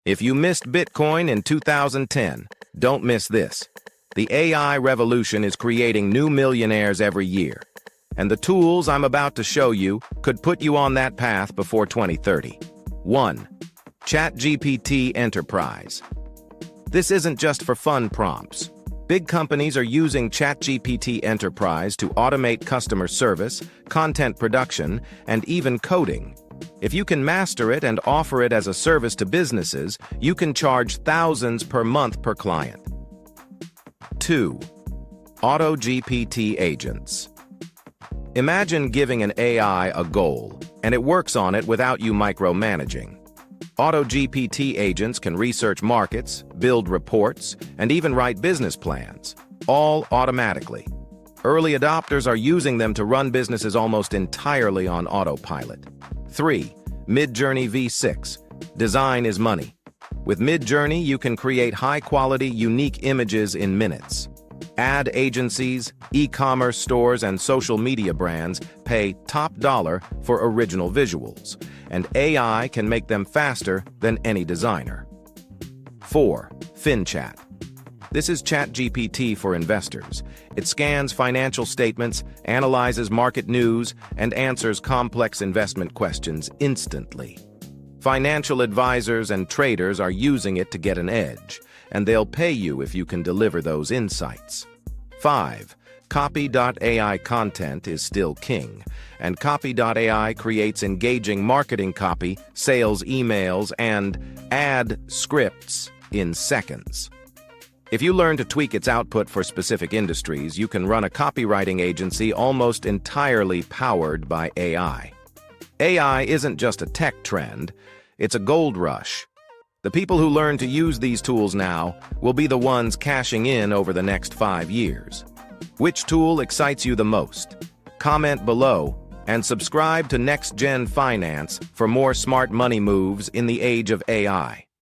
If you missed Bitcoin in 2010, don't miss this. The AI revolution is creating new millionaires every year, and the tools I'm about to show you could put you on that path before 2030. 1. ChatGPT Enterprise. This isn't just for fun prompts. Big companies are using ChatGPT Enterprise to automate customer service, content production, and even coding. If you can master it and offer it as a service to businesses, you can charge thousands per month per client. 2. AutoGPT Agents. Imagine giving an AI a goal, and it works on it without you micromanaging. AutoGPT agents can research markets, build reports, and even write business plans, all automatically. Early adopters are using them to run businesses almost entirely on autopilot. 3. Midjourney V6. Design is money. With Midjourney, you can create high-quality, unique images in minutes. Ad agencies, e-commerce stores, and social media brands pay top dollar for original visuals, and AI can make them faster than any designer. 4. FinChat. This is ChatGPT for investors. It scans financial statements, analyzes market news, and answers complex investment questions instantly. Financial advisors and traders are using it to get an edge, and they'll pay you if you can deliver those insights. 5. Copy.ai content is still king, and Copy.ai creates engaging marketing copy, sales emails, and ad scripts in seconds. If you learn to tweak its output for specific industries, you can run a copywriting agency almost entirely powered by AI. AI isn't just a tech trend, it's a gold rush. The people who learn to use these tools now will be the ones cashing in over the next 5 years. Which tool excites you the most? Comment below and subscribe to Next Gen Finance for more smart money moves in the age of AI.